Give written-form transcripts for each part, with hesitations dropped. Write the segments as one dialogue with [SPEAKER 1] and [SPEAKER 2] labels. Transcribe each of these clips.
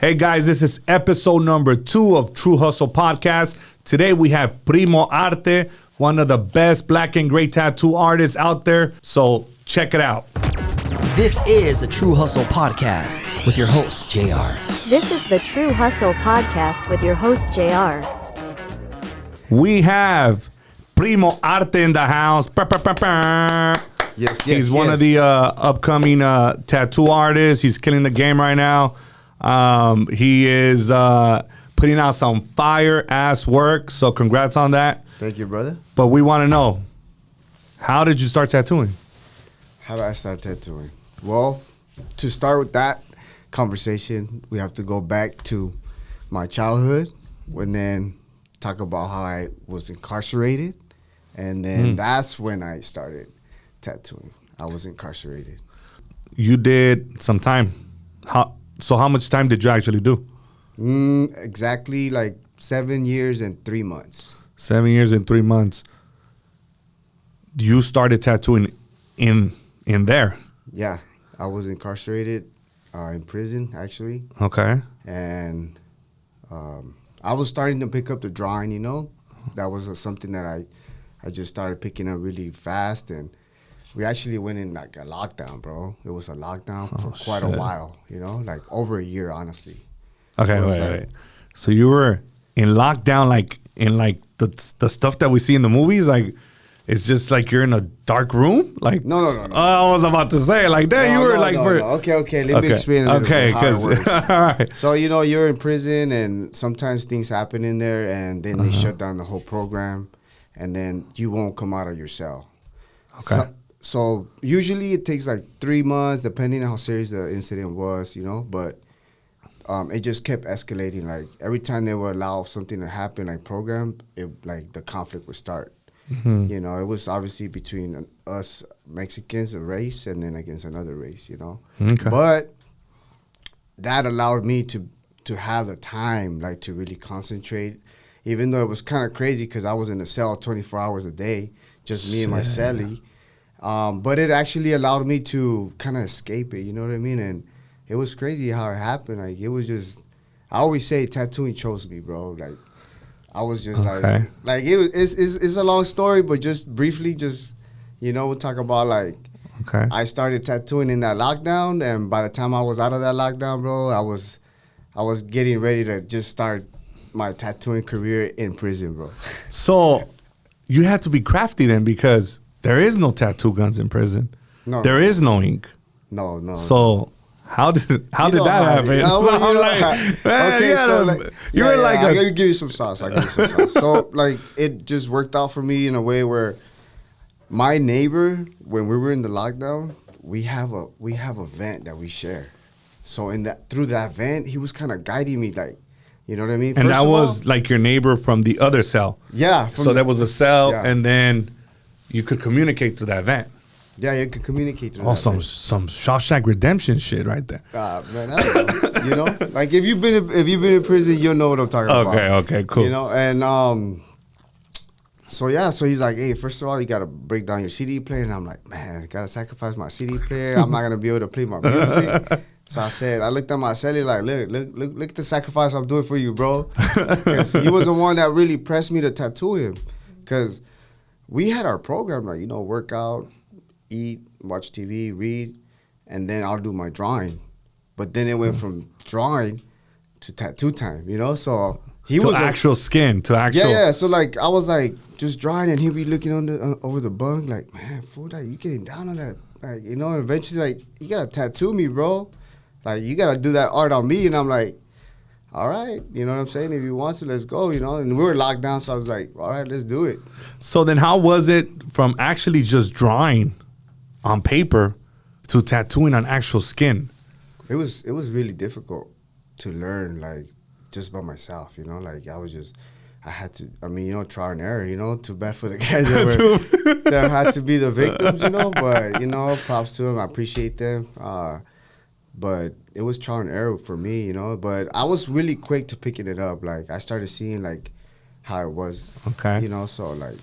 [SPEAKER 1] Hey guys, this is episode number 2 of True Hustle Podcast. Today we have Primo Arte, one of the best black and gray tattoo artists out there. So check it out.
[SPEAKER 2] This is the True Hustle Podcast with your host, JR.
[SPEAKER 3] This is the True Hustle Podcast with your host, JR.
[SPEAKER 1] We have Primo Arte in the house.
[SPEAKER 4] Yes.
[SPEAKER 1] He's one of the upcoming tattoo artists. He's killing the game right now. He is putting out some fire ass work. So congrats on that.
[SPEAKER 4] Thank you, brother.
[SPEAKER 1] But we want to know, how did you start tattooing?
[SPEAKER 4] How did I start tattooing? Well, to start with that conversation, we have to go back to my childhood and then talk about how I was incarcerated. And then that's when I started tattooing. I was incarcerated.
[SPEAKER 1] You did some time. How much time did you actually do?
[SPEAKER 4] Exactly like 7 years and 3 months.
[SPEAKER 1] 7 years and 3 months. You started tattooing in there.
[SPEAKER 4] Yeah, I was incarcerated in prison, actually.
[SPEAKER 1] Okay.
[SPEAKER 4] And I was starting to pick up the drawing, you know. That was something that I just started picking up really fast. And we actually went in like a lockdown, bro. It was a lockdown for quite a while, you know, like over a year, honestly.
[SPEAKER 1] Okay, wait. So you were in lockdown, like in like the stuff that we see in the movies, like it's just like you're in a dark room, like
[SPEAKER 4] No.
[SPEAKER 1] I was about to say, like, damn, you were
[SPEAKER 4] no. Okay. Let me explain a little bit how it works.
[SPEAKER 1] All right.
[SPEAKER 4] So, you know, you're in prison and sometimes things happen in there and then they shut down the whole program and then you won't come out of your cell.
[SPEAKER 1] Okay.
[SPEAKER 4] So usually it takes like 3 months, depending on how serious the incident was, you know, but it just kept escalating. Like every time they would allow something to happen, like program, like the conflict would start. You know, it was obviously between us Mexicans, a race, and then against another race, you know.
[SPEAKER 1] Okay.
[SPEAKER 4] But that allowed me to have the time, like, to really concentrate, even though it was kind of crazy because I was in a cell 24 hours a day, just me and my cellie. But it actually allowed me to kind of escape it, you know what I mean? And it was crazy how it happened. Like, it was just, I always say tattooing chose me, bro. Like, I was just like it's a long story, but just briefly, you know, we'll talk about like, I started tattooing in that lockdown, and by the time I was out of that lockdown, bro, I was getting ready to just start my tattooing career in prison, bro.
[SPEAKER 1] So you had to be crafty then, because there is no tattoo guns in prison.
[SPEAKER 4] No,
[SPEAKER 1] there is no ink.
[SPEAKER 4] No.
[SPEAKER 1] So how did that happen?
[SPEAKER 4] I gotta give you some sauce. So like it just worked out for me in a way where my neighbor, when we were in the lockdown, we have a vent that we share. So through that vent, he was kind of guiding me, like, you know what I mean?
[SPEAKER 1] And that was like your neighbor from the other cell.
[SPEAKER 4] Yeah.
[SPEAKER 1] So that was a cell, and then you could communicate through that vent.
[SPEAKER 4] Yeah, you could communicate through that.
[SPEAKER 1] Some Shawshank Redemption shit right there.
[SPEAKER 4] Man, I don't know. You know, like if you've been in prison, you'll know what I'm talking about.
[SPEAKER 1] Okay, cool.
[SPEAKER 4] You know, and so he's like, hey, first of all, you gotta break down your CD player, and I'm like, man, I gotta sacrifice my CD player. I'm not gonna be able to play my music. So I looked at my celly like, look at the sacrifice I'm doing for you, bro. Because he was the one that really pressed me to tattoo him. Because we had our program, like, you know, work out, eat, watch TV, read, and then I'll do my drawing. But then it went from drawing to tattoo time, you know? So he was
[SPEAKER 1] actual skin, to actual.
[SPEAKER 4] Yeah. So like I was like just drawing, and he'd be looking over the bunk, like, man, fool, like, you getting down on that, like, you know? And eventually, like, you gotta tattoo me, bro. Like, you gotta do that art on me. And I'm like, all right, you know what I'm saying? If you want to, let's go, you know? And we were locked down, so I was like, all right, let's do it.
[SPEAKER 1] So then how was it from actually just drawing on paper to tattooing on actual skin?
[SPEAKER 4] It was really difficult to learn, like, just by myself, you know? Like, I had to, I mean, you know, trial and error, you know? Too bad for the guys that had to be the victims, you know? But, you know, props to them. I appreciate them. But it was trial and error for me, you know? But I was really quick to picking it up. Like, I started seeing, like, how it was, you know? So, like,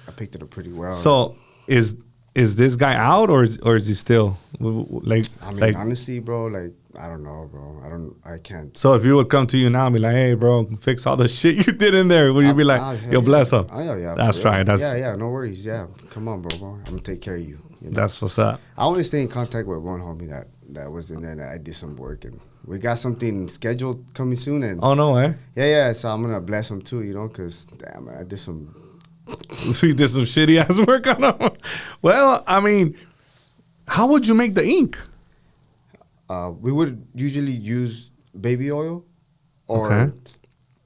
[SPEAKER 4] I picked it up pretty well.
[SPEAKER 1] So is this guy out, or is he still like?
[SPEAKER 4] I mean, honestly, bro, like, I don't know, bro. I can't.
[SPEAKER 1] So if you would come to you now and be like, hey, bro, fix all the shit you did in there, would you be like, yo, bless him?
[SPEAKER 4] Oh, yeah.
[SPEAKER 1] That's right.
[SPEAKER 4] Yeah, no worries. Yeah, come on, bro. I'm going to take care of you. You know?
[SPEAKER 1] That's what's up.
[SPEAKER 4] I only stay in contact with one homie that was in there that I did some work. And we got something scheduled coming soon. And
[SPEAKER 1] Oh, no way.
[SPEAKER 4] Yeah. So I'm going to bless him too, you know, because, damn, man, I did some.
[SPEAKER 1] So you did some shitty ass work on them. Well, I mean, how would you make the ink?
[SPEAKER 4] We would usually use baby oil, or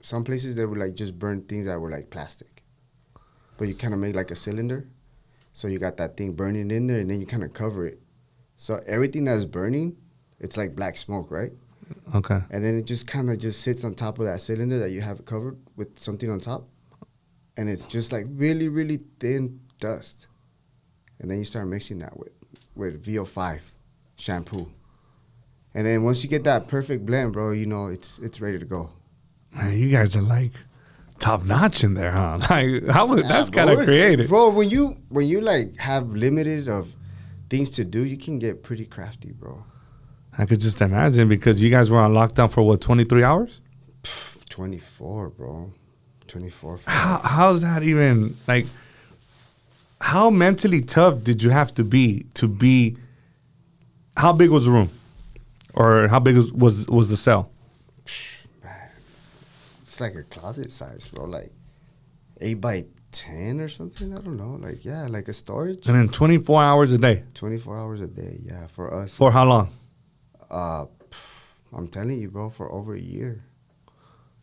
[SPEAKER 4] some places they would like just burn things that were like plastic. But you kind of make like a cylinder, so you got that thing burning in there, and then you kind of cover it. So everything that's burning, it's like black smoke, right?
[SPEAKER 1] Okay.
[SPEAKER 4] And then it just kind of just sits on top of that cylinder that you have covered with something on top, and it's just like really, really thin dust. And then you start mixing that with VO5 shampoo. And then once you get that perfect blend, bro, you know it's ready to go.
[SPEAKER 1] Man, you guys are like top notch in there, huh? Like, that's kind of creative,
[SPEAKER 4] bro. When you like have limited of things to do, you can get pretty crafty, bro.
[SPEAKER 1] I could just imagine, because you guys were on lockdown for what, 23 hours?
[SPEAKER 4] 24, bro. 24.
[SPEAKER 1] How's that even, like, how mentally tough did you have to be how big was the room? Or how big was the cell?
[SPEAKER 4] Man, it's like a closet size, bro. Like 8 by 10 or something. I don't know. Like, yeah, like a storage.
[SPEAKER 1] And then 24 hours a day?
[SPEAKER 4] 24 hours a day, yeah, for us.
[SPEAKER 1] For how long?
[SPEAKER 4] I'm telling you, bro, for over a year.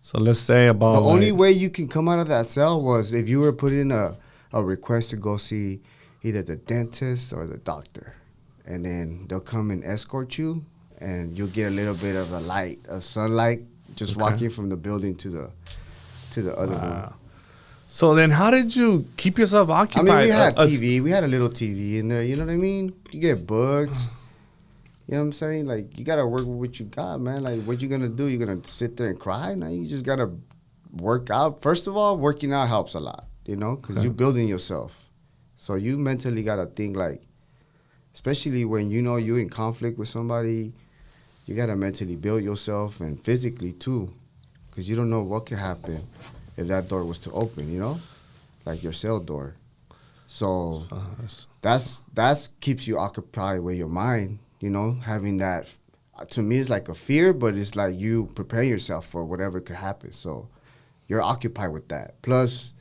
[SPEAKER 1] So let's say about...
[SPEAKER 4] The only way you can come out of that cell was if you were put in a request to go see either the dentist or the doctor. And then they'll come and escort you, and you'll get a little bit of sunlight, just walking from the building to the other room.
[SPEAKER 1] So then how did you keep yourself occupied?
[SPEAKER 4] I mean, we had TV. We had a little TV in there, you know what I mean? You get books. You know what I'm saying? Like, you got to work with what you got, man. Like, what you going to do? You going to sit there and cry? No, you just got to work out. First of all, working out helps a lot, you know, because you're building yourself. So you mentally got to think, like, especially when you know you're in conflict with somebody, you got to mentally build yourself, and physically too, because you don't know what could happen if that door was to open, you know, like your cell door. So that's keeps you occupied with your mind, you know, having that. To me, it's like a fear, but it's like you prepare yourself for whatever could happen. So you're occupied with that. Plus,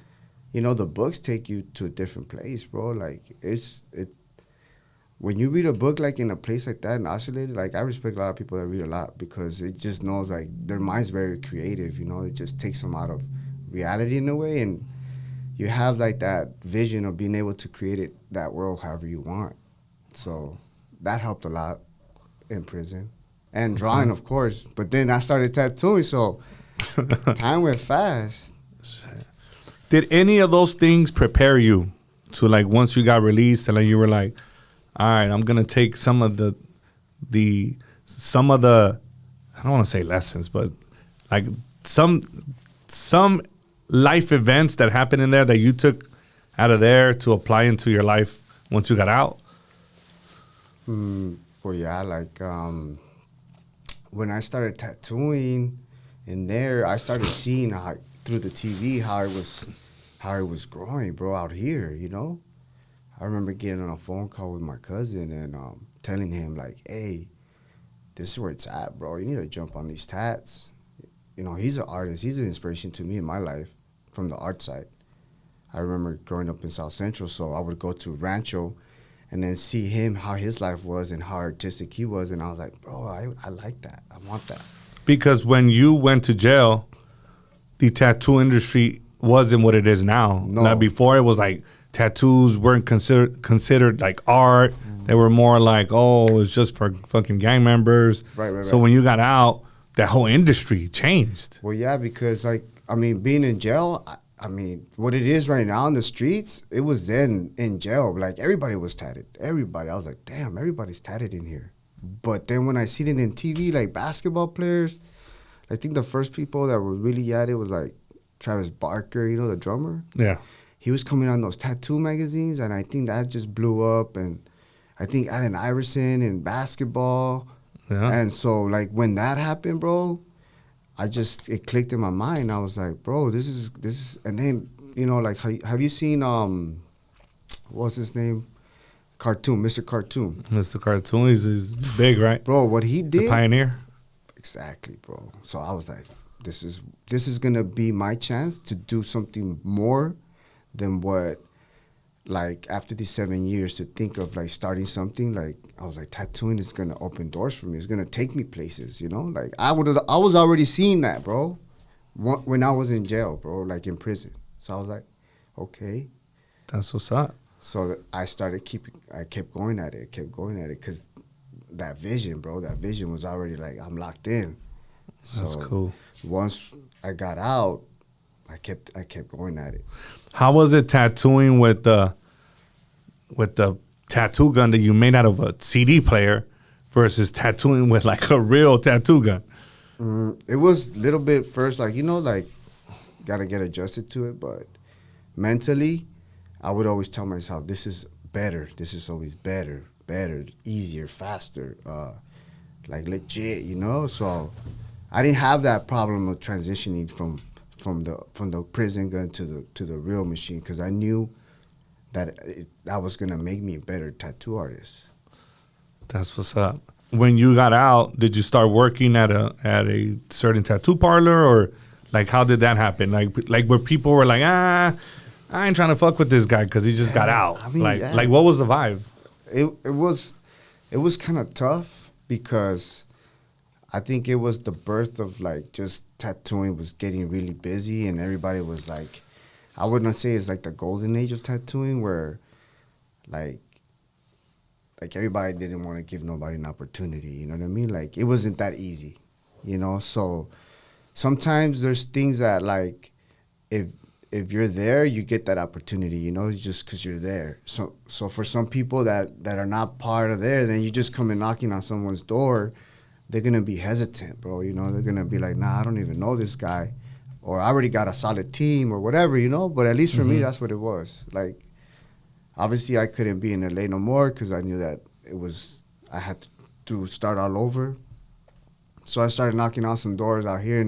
[SPEAKER 4] you know, the books take you to a different place, bro. Like, when you read a book like in a place like that and isolated, like, I respect a lot of people that read a lot, because it just knows, like, their mind's very creative, you know. It just takes them out of reality in a way, and you have like that vision of being able to create that world however you want. So that helped a lot in prison, and drawing, of course. But then I started tattooing, so time went fast.
[SPEAKER 1] Did any of those things prepare you to, like, once you got released and like you were like, all right, I'm gonna take some of the I don't want to say lessons, but like some life events that happened in there that you took out of there to apply into your life once you got out?
[SPEAKER 4] Well, yeah, like when I started tattooing in there, I started seeing how, through the TV, how it was growing, bro, out here, you know? I remember getting on a phone call with my cousin and telling him, like, hey, this is where it's at, bro. You need to jump on these tats. You know, he's an artist. He's an inspiration to me in my life from the art side. I remember growing up in South Central, so I would go to Rancho and then see him, how his life was and how artistic he was. And I was like, bro, I like that. I want that.
[SPEAKER 1] Because when you went to jail, the tattoo industry wasn't what it is now.
[SPEAKER 4] No.
[SPEAKER 1] Like, before, it was like tattoos weren't considered like art. They were more like, oh, it's just for fucking gang members.
[SPEAKER 4] Right.
[SPEAKER 1] So when you got out, that whole industry changed.
[SPEAKER 4] Well, yeah, because, like, I mean, being in jail, I mean, what it is right now in the streets, it was then in jail. Like, everybody was tatted. Everybody. I was like, damn, everybody's tatted in here. But then when I seen it in TV, like basketball players, I think the first people that were really at it was like Travis Barker, you know, the drummer.
[SPEAKER 1] Yeah.
[SPEAKER 4] He was coming on those tattoo magazines, and I think that just blew up. And I think Allen Iverson in basketball,
[SPEAKER 1] Yeah.
[SPEAKER 4] And so, like, when that happened, bro, it clicked in my mind. I was like, bro, this is, and then, like, have you seen, what's his name? Cartoon, Mr. Cartoon.
[SPEAKER 1] Mr. Cartoon is big, right?
[SPEAKER 4] Bro, what he
[SPEAKER 1] The
[SPEAKER 4] did.
[SPEAKER 1] pioneer.
[SPEAKER 4] Exactly, bro. So I was like, this is going to be my chance to do something more than what, like, after these 7 years, to think of, like, starting something. Like, I was like, tattooing is going to open doors for me. It's going to take me places, Like, I was already seeing that, bro, when I was in jail, bro, like, in prison. So I was like, okay.
[SPEAKER 1] That's what's up.
[SPEAKER 4] So I kept going at it, because that vision, bro, was already like, I'm locked in. So
[SPEAKER 1] That's cool.
[SPEAKER 4] Once I got out, I kept going at it.
[SPEAKER 1] How was it tattooing with the tattoo gun that you made out of a CD player versus tattooing with like a real tattoo gun?
[SPEAKER 4] It was a little bit first, like, like, gotta get adjusted to it, but mentally, I would always tell myself, this is better. This is always better, easier, faster, like, legit, So I didn't have that problem of transitioning from the prison gun to the real machine, because I knew that that was gonna make me a better tattoo artist.
[SPEAKER 1] That's what's up. When you got out, did you start working at a certain tattoo parlor, or like how did that happen? Like where people were like, I ain't trying to fuck with this guy because he just got out.
[SPEAKER 4] I mean,
[SPEAKER 1] like what was the vibe?
[SPEAKER 4] It was kind of tough, because I think it was the birth of, like, just tattooing was getting really busy, and everybody was like, I wouldn't say it's like the golden age of tattooing, where like everybody didn't want to give nobody an opportunity, you know what I mean? Like, it wasn't that easy, So sometimes there's things that, like, if you're there, you get that opportunity, just because you're there. So for some people that are not part of there, then you just come in knocking on someone's door, they're going to be hesitant, bro. They're going to be like, nah, I don't even know this guy, or I already got a solid team, or whatever, But at least for me, that's what it was. Like, obviously, I couldn't be in LA no more, because I knew that I had to start all over. So I started knocking on some doors out here,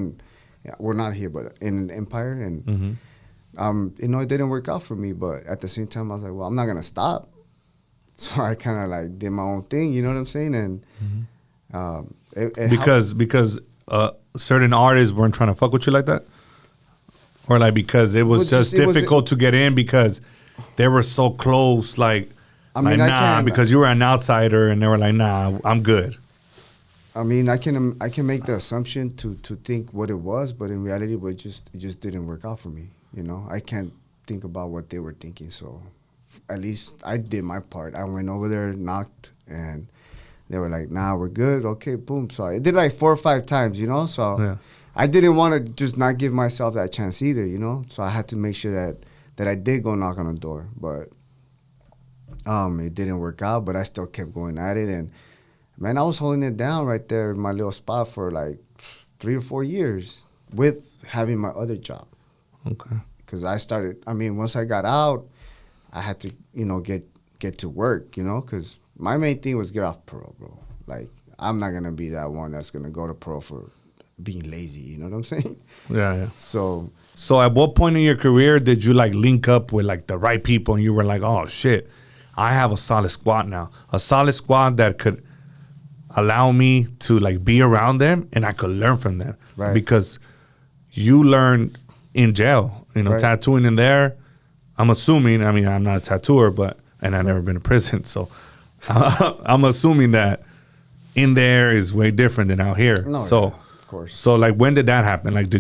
[SPEAKER 4] not here, but in Empire, and it didn't work out for me. But at the same time, I was like, well, I'm not gonna stop. So I kind of, like, did my own thing. You know what I'm saying? And
[SPEAKER 1] because certain artists weren't trying to fuck with you like that, or like because it was just difficult to get in because they were so close. Like, I mean, because you were an outsider, and they were like, nah, I'm good.
[SPEAKER 4] I mean, I can make the assumption to think what it was, but in reality, it just didn't work out for me. I can't think about what they were thinking. So at least I did my part. I went over there, knocked, and they were like, nah, we're good. Okay, boom. So I did like 4 or 5 times, So yeah. I didn't want to just not give myself that chance either, So I had to make sure that I did go knock on the door. But it didn't work out, but I still kept going at it. And, man, I was holding it down right there in my little spot for like 3 or 4 years with having my other job.
[SPEAKER 1] Okay.
[SPEAKER 4] Because once I got out, I had to, get to work, because my main thing was get off parole, bro. Like, I'm not going to be that one that's going to go to parole for being lazy, you know what I'm saying?
[SPEAKER 1] Yeah.
[SPEAKER 4] So
[SPEAKER 1] at what point in your career did you, like, link up with, like, the right people, and you were like, oh, shit, I have a solid squad now. A solid squad that could allow me to, like, be around them, and I could learn from them.
[SPEAKER 4] Right.
[SPEAKER 1] Because you learned in jail,
[SPEAKER 4] right.
[SPEAKER 1] Tattooing in there. I'm assuming, I'm not a tattooer, and I've never been to prison, so I'm assuming that in there is way different than out here.
[SPEAKER 4] No,
[SPEAKER 1] so,
[SPEAKER 4] yeah, of course.
[SPEAKER 1] So, like, when did that happen? Like,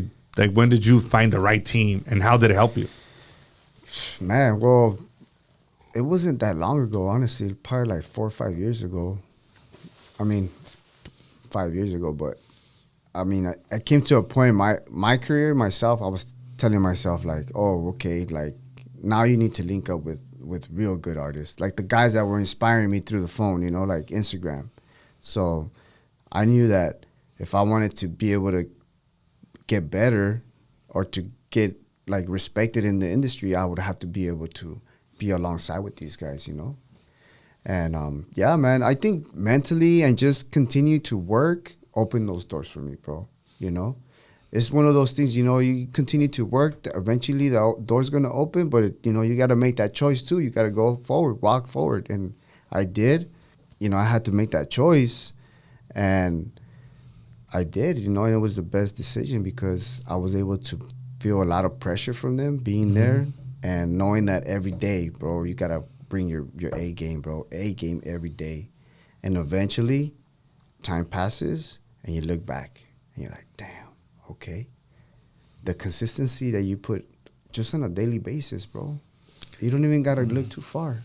[SPEAKER 1] when did you find the right team, and how did it help you?
[SPEAKER 4] Man, well, it wasn't that long ago, honestly. Probably like 4 or 5 years ago. 5 years ago, but I came to a point in my career, myself, I was telling myself, like, oh, okay, like, now you need to link up with real good artists, like the guys that were inspiring me through the phone, like Instagram. So I knew that if I wanted to be able to get better or to get, like, respected in the industry, I would have to be able to be alongside with these guys, And yeah, man, I think mentally and just continue to work, open those doors for me, bro. You know, it's one of those things, you know, you continue to work, eventually the door's going to open, but, you know, you got to make that choice too. You got to go forward, walk forward. And I did. You know, I had to make that choice, and I did, you know, and it was the best decision because I was able to feel a lot of pressure from them being there and knowing that every day, bro, you got to bring your A game, bro, A game every day. And eventually, time passes, and you look back, and you're like, damn, okay. The consistency that you put just on a daily basis, bro, you don't even got to look too far.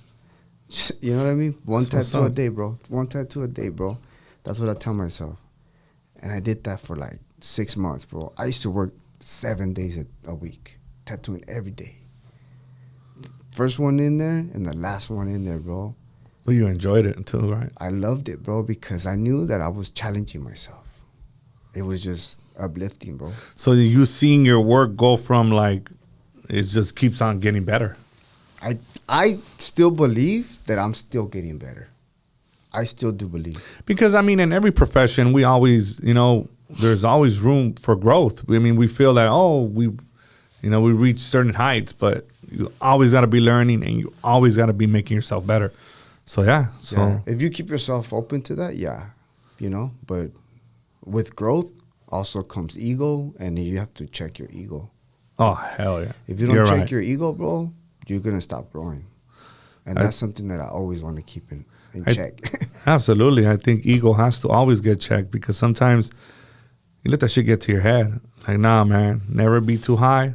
[SPEAKER 4] You know what I mean? One tattoo a day, bro. One tattoo a day, bro. That's what I tell myself. And I did that for like 6 months, bro. I used to work 7 days a week, tattooing every day. First one in there and the last one in there, bro.
[SPEAKER 1] But you enjoyed it too, right?
[SPEAKER 4] I loved it, bro, because I knew that I was challenging myself. It was just uplifting, bro.
[SPEAKER 1] So you seeing your work go from like, it just keeps on getting better.
[SPEAKER 4] I still believe that I'm still getting better. I still do believe.
[SPEAKER 1] Because, I mean, in every profession, we always, you know, there's always room for growth. I mean, we feel that, we reach certain heights, but you always got to be learning and you always got to be making yourself better. So, yeah.
[SPEAKER 4] If you keep yourself open to that, yeah, you know. But with growth also comes ego, and you have to check your ego.
[SPEAKER 1] Oh, hell yeah.
[SPEAKER 4] If you don't check your ego, bro, you're going to stop growing. And that's something that I always want to keep in check.
[SPEAKER 1] Absolutely. I think ego has to always get checked because sometimes you let that shit get to your head. Like, nah, man, never be too high,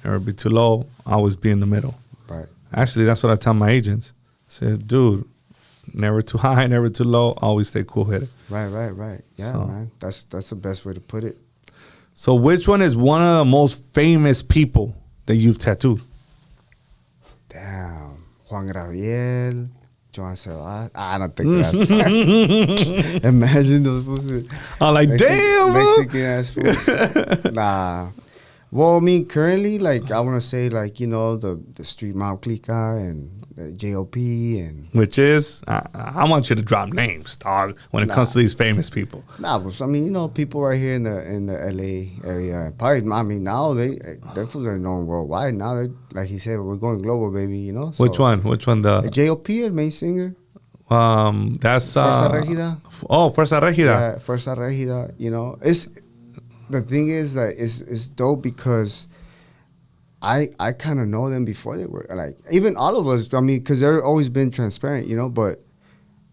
[SPEAKER 1] never be too low, always be in the middle.
[SPEAKER 4] Right.
[SPEAKER 1] Actually, that's what I tell my agents. I said, dude, never too high, never too low, always stay cool-headed.
[SPEAKER 4] Right. Yeah, man. That's the best way to put it.
[SPEAKER 1] So which one is one of the most famous people that you've tattooed?
[SPEAKER 4] Damn. Juan Gabriel, Joan Sebastian. I don't think that's Imagine those fools.
[SPEAKER 1] I'm like, damn,
[SPEAKER 4] Mexican ass fools. Nah. Well, I mean, currently, like, I want to say, like, you know, the Street Mob Clica and the JOP and...
[SPEAKER 1] Which is, I want you to drop names, dog, when it comes to these famous people.
[SPEAKER 4] Nah, but, I mean, you know, people right here in the LA area. Probably, I mean, now, they fools are known worldwide. Now, they're, like he said, we're going global, baby, you know? So,
[SPEAKER 1] Which one? The
[SPEAKER 4] JOP, the main singer.
[SPEAKER 1] That's...
[SPEAKER 4] Fuerza Regida.
[SPEAKER 1] Oh, Fuerza Regida.
[SPEAKER 4] Yeah, Fuerza Regida, you know? The thing is that it's dope because I kind of know them before they were, like, even all of us, I mean, because they've always been transparent, you know, but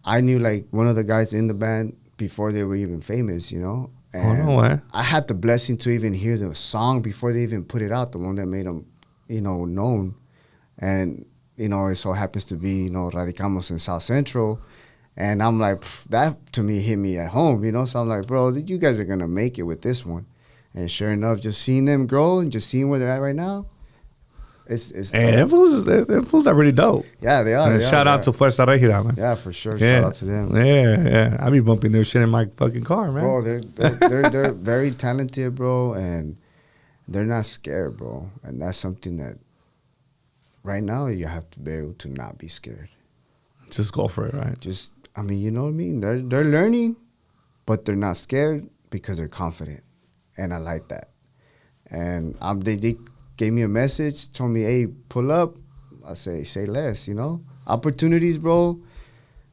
[SPEAKER 4] I knew, like, one of the guys in the band before they were even famous, you know, and
[SPEAKER 1] no way.
[SPEAKER 4] I had the blessing to even hear the song before they even put it out, the one that made them, you know, known, and, you know, it so happens to be, you know, Radicamos in South Central. And I'm like, that to me hit me at home, you know? So I'm like, bro, you guys are going to make it with this one. And sure enough, just seeing them grow and just seeing where they're at right now, it's
[SPEAKER 1] hey, them fools are really dope.
[SPEAKER 4] Yeah, they are.
[SPEAKER 1] Shout out to Fuerza Regida, man.
[SPEAKER 4] Yeah, for sure.
[SPEAKER 1] Yeah.
[SPEAKER 4] Shout out to them.
[SPEAKER 1] Yeah. I be bumping their shit in my fucking car, man.
[SPEAKER 4] Bro, they're very talented, bro, and they're not scared, bro. And that's something that right now you have to be able to not be scared. Just
[SPEAKER 1] go for it, right?
[SPEAKER 4] I mean, you know what I mean? They're learning, but they're not scared because they're confident. And I like that. And they gave me a message, told me, hey, pull up. I say less, you know? Opportunities, bro,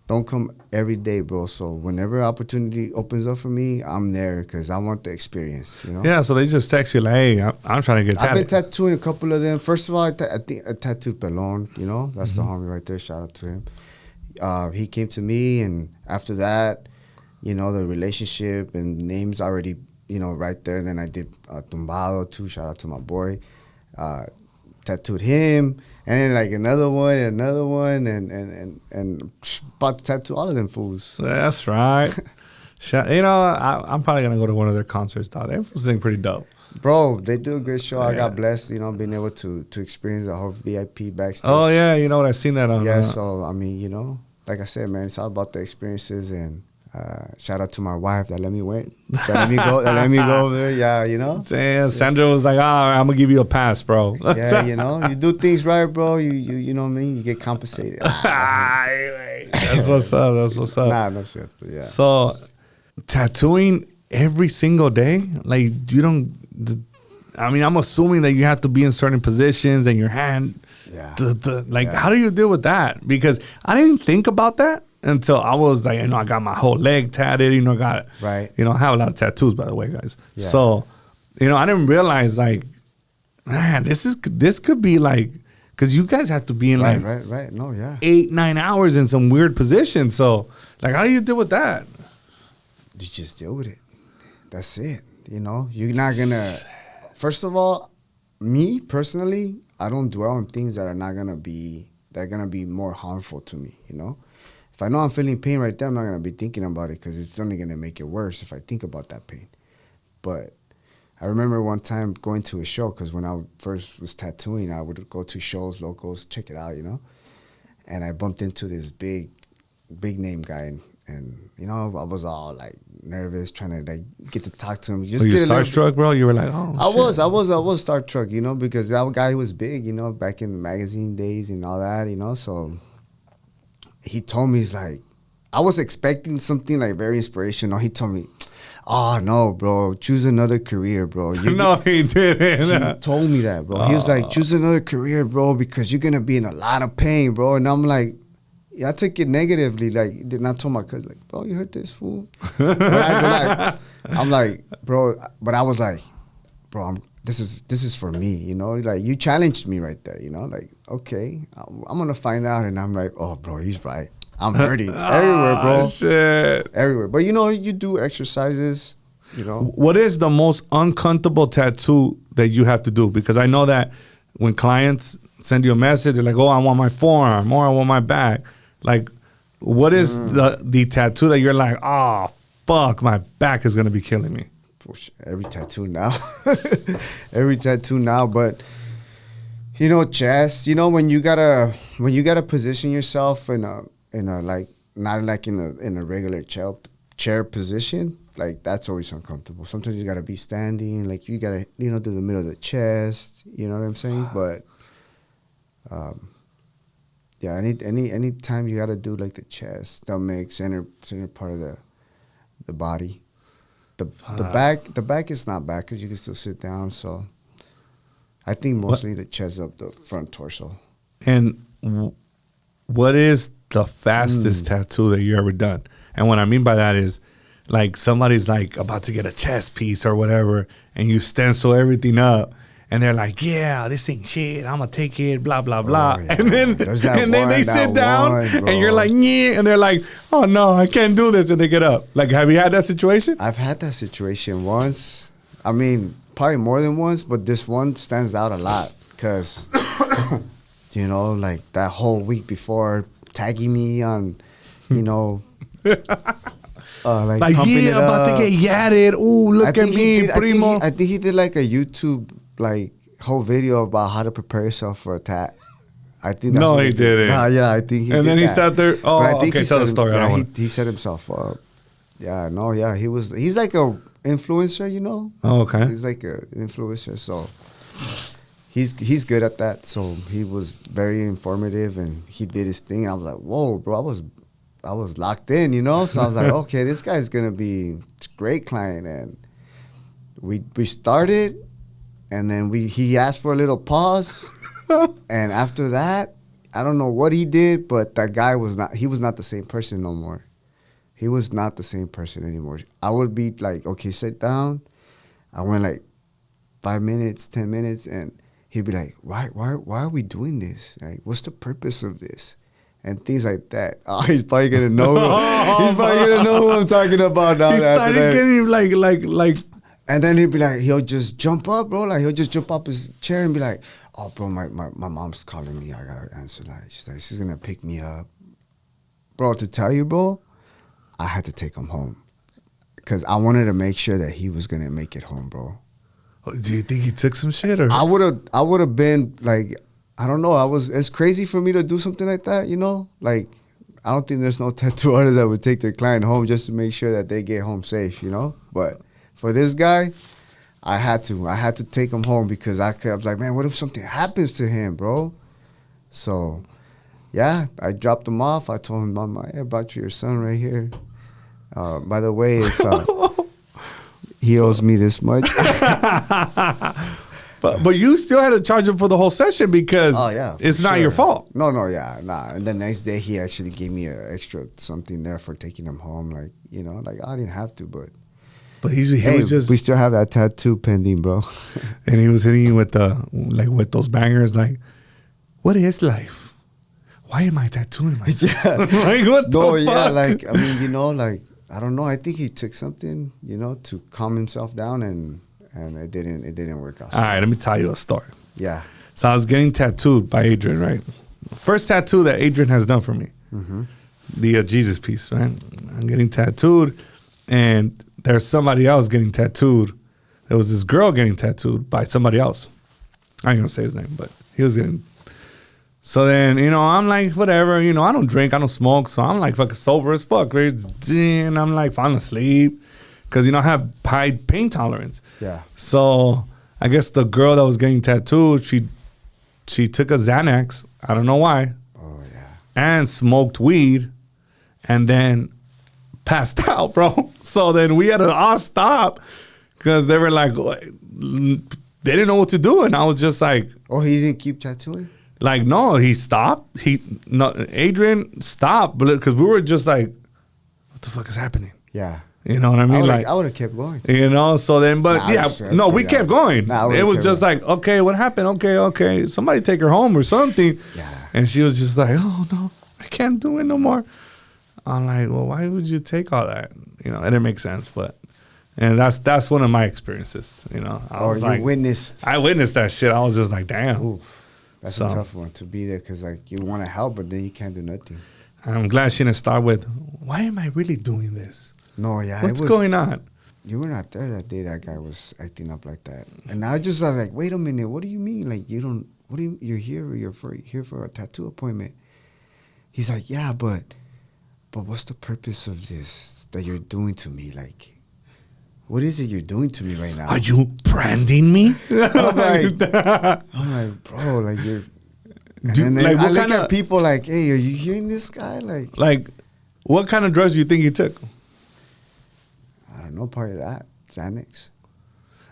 [SPEAKER 4] don't come every day, bro. So whenever opportunity opens up for me, I'm there because I want the experience, you know?
[SPEAKER 1] Yeah, so they just text you like, hey, I'm trying to get tattooed.
[SPEAKER 4] I've been tattooing a couple of them. First of all, I think I tattooed Pelon, you know? That's the homie right there. Shout out to him. He came to me, and after that, you know, the relationship and names already, you know, right there. And then I did Tumbado too. Shout out to my boy. Tattooed him, and then like another one, and about to tattoo all of them fools.
[SPEAKER 1] That's right. You know, I'm probably gonna go to one of their concerts, dog. They sing pretty dope.
[SPEAKER 4] Bro, they do a good show. Yeah. I got blessed, you know, being able to experience the whole VIP backstage.
[SPEAKER 1] Oh yeah, you know what? I've seen that on.
[SPEAKER 4] Yeah, so I mean, you know, like I said, man, it's all about the experiences. And shout out to my wife that let me let me go over there. Yeah, you know.
[SPEAKER 1] Damn, Sandra was like, I'm gonna give you a pass, bro.
[SPEAKER 4] Yeah, you know, you do things right, bro. You know what I mean. You get compensated.
[SPEAKER 1] That's what's up. That's what's up.
[SPEAKER 4] Nah, no shit. Yeah.
[SPEAKER 1] So, tattooing every single day? Like, you don't... I mean, I'm assuming that you have to be in certain positions and your hand...
[SPEAKER 4] Yeah.
[SPEAKER 1] How do you deal with that? Because I didn't think about that until I was like, I got my whole leg tatted,
[SPEAKER 4] Right.
[SPEAKER 1] I have a lot of tattoos, by the way, guys.
[SPEAKER 4] Yeah.
[SPEAKER 1] So, I didn't realize, like, man, this could be like, because you guys have to be in
[SPEAKER 4] right. No, yeah.
[SPEAKER 1] 8-9 hours in some weird position. So, like, how do you deal with that?
[SPEAKER 4] You just deal with it. That's it. You're not gonna. First of all, me personally, I don't dwell on things that are gonna be more harmful to me. If I know I'm feeling pain right there, I'm not gonna be thinking about it because it's only gonna make it worse if I think about that pain. But I remember one time going to a show because when I first was tattooing, I would go to shows, locals, check it out, And I bumped into this big name guy, and I was all like nervous, trying to like get to talk to him.
[SPEAKER 1] Were you starstruck, bro? You were like, oh,
[SPEAKER 4] I was starstruck, because that guy was big, back in the magazine days and all that, So he told me, he's like, I was expecting something like very inspirational. He told me, oh, no, bro, choose another career, bro.
[SPEAKER 1] No, he didn't.
[SPEAKER 4] He told me that, bro. He was like, choose another career, bro, because you're going to be in a lot of pain, bro. And I'm like, yeah, I took it negatively. Like, then I told my cousin, like, bro, you heard this fool? I'm like, bro, but I was like, bro, this is for me, Like, you challenged me right there, Like, okay, I'm going to find out. And I'm like, oh, bro, he's right. I'm hurting everywhere, bro.
[SPEAKER 1] Shit.
[SPEAKER 4] Everywhere. But, you do exercises,
[SPEAKER 1] What is the most uncomfortable tattoo that you have to do? Because I know that when clients send you a message, they're like, oh, I want my forearm or I want my back. Like, what is the tattoo that you're like, oh, fuck, my back is going to be killing me?
[SPEAKER 4] Every tattoo now. Every tattoo now. But, chest, when you gotta position yourself in a like, not like in a regular chair position, like, that's always uncomfortable. Sometimes you gotta be standing, like, you gotta, do the middle of the chest, you know what I'm saying? But, yeah, any time you gotta do like the chest, stomach, center part of the body. The back is not bad because you can still sit down. So I think mostly the chest up the front torso.
[SPEAKER 1] And what is the fastest tattoo that you ever done? And what I mean by that is, like, somebody's like about to get a chest piece or whatever, and you stencil everything up. And they're like, yeah, this ain't shit. I'm going to take it, blah, blah, blah.
[SPEAKER 4] Yeah.
[SPEAKER 1] And then they sit down and you're like, yeah. And they're like, oh, no, I can't do this. And they get up. Like, have you had that situation?
[SPEAKER 4] I've had that situation once. I mean, probably more than once, but this one stands out a lot because, like that whole week before tagging me on, like
[SPEAKER 1] yeah, about to get yatted. Ooh, look at me, Primo.
[SPEAKER 4] I think he did like a YouTube like whole video about how to prepare yourself for a tat. I think that's
[SPEAKER 1] no, he didn't.
[SPEAKER 4] Yeah, I think he did.
[SPEAKER 1] And then he
[SPEAKER 4] that.
[SPEAKER 1] sat there. Oh,
[SPEAKER 4] I think
[SPEAKER 1] okay, tell the story.
[SPEAKER 4] Yeah, he set himself up. Yeah, no, yeah, he's like a influencer,
[SPEAKER 1] Oh, okay.
[SPEAKER 4] He's like an influencer, so he's good at that. So he was very informative and he did his thing. I was like, whoa, bro, I was locked in, So I was like, okay, this guy's gonna be a great client. And we started, and then he asked for a little pause, and after that, I don't know what he did, but that guy was not the same person no more. He was not the same person anymore. I would be like, okay, sit down. I went like 5 minutes, 10 minutes, and he'd be like, why are we doing this? Like, what's the purpose of this? And things like that. Oh, he's probably gonna know. He's probably gonna know who I'm talking about now.
[SPEAKER 1] He started getting like.
[SPEAKER 4] And then he'll just jump up, bro. Like, he'll just jump up his chair and be like, oh, bro, my mom's calling me. I gotta answer. Like, she's gonna pick me up. Bro, to tell you, bro, I had to take him home. Because I wanted to make sure that he was gonna make it home, bro.
[SPEAKER 1] Do you think he took some shit? Or?
[SPEAKER 4] I would have been like, I don't know. It's crazy for me to do something like that, Like, I don't think there's no tattoo artist that would take their client home just to make sure that they get home safe, But for this guy, I had to take him home because I was like, man, what if something happens to him, bro? So Yeah, I dropped him off. I told him, Mama, I brought you your son right here. By the way, it's, he owes me this much.
[SPEAKER 1] But you still had to charge him for the whole session because it's not your fault.
[SPEAKER 4] No, nah. And the next day, he actually gave me an extra something there for taking him home. Like, you know, like I didn't have to, but
[SPEAKER 1] he was just.
[SPEAKER 4] We still have that tattoo pending, bro.
[SPEAKER 1] And he was hitting you with with those bangers, like, what is life? Why am I tattooing myself?
[SPEAKER 4] Yeah.
[SPEAKER 1] Like, what the fuck?
[SPEAKER 4] like, I mean, you know, like, I don't know. I think he took something, you know, to calm himself down, and it didn't work out.
[SPEAKER 1] All right, let me tell you a story.
[SPEAKER 4] Yeah.
[SPEAKER 1] So I was getting tattooed by Adrian, right? First tattoo that Adrian has done for me. Mm-hmm. The Jesus piece, right? I'm getting tattooed, and there's somebody else getting tattooed. There was this girl getting tattooed by somebody else. I ain't gonna say his name, but he was getting. So then, you know, I'm like, whatever, you know, I don't drink, I don't smoke, so I'm like fucking sober as fuck, right? And I'm like falling asleep because, you know, I have high pain tolerance.
[SPEAKER 4] Yeah.
[SPEAKER 1] So I guess the girl that was getting tattooed, she took a Xanax, I don't know why.
[SPEAKER 4] Oh, yeah.
[SPEAKER 1] And smoked weed and then passed out, bro. So then we had to all stop because they were like, they didn't know what to do. And I was just like.
[SPEAKER 4] Oh, he didn't keep tattooing?
[SPEAKER 1] Like, no, he stopped. Adrian stopped because we were just like, what the fuck is happening?
[SPEAKER 4] Yeah.
[SPEAKER 1] You know what I mean?
[SPEAKER 4] I would have kept going.
[SPEAKER 1] You know, so then, but we kept going. It was just like, okay, what happened? Okay. Somebody take her home or something.
[SPEAKER 4] Yeah.
[SPEAKER 1] And she was just like, oh, no, I can't do it no more. I'm like, well, why would you take all that? You know, it didn't make sense, and that's one of my experiences, you know. I witnessed that shit. I was just like, damn.
[SPEAKER 4] Ooh. That's a tough one to be there because, like, you want to help, but then you can't do nothing.
[SPEAKER 1] I'm glad she didn't start with, why am I really doing this?
[SPEAKER 4] No, yeah.
[SPEAKER 1] What's going on?
[SPEAKER 4] You were not there that day that guy was acting up like that. And I was like, wait a minute. What do you mean? Like, you're here here for a tattoo appointment. He's like, yeah, but what's the purpose of this that you're doing to me? Like, what is it you're doing to me right now?
[SPEAKER 1] Are you branding me?
[SPEAKER 4] I'm like, bro, like you're. And then I look at people like, hey, are you hearing this guy?
[SPEAKER 1] Like, what kind of drugs do you think he took?
[SPEAKER 4] I don't know, part of that. Xanax.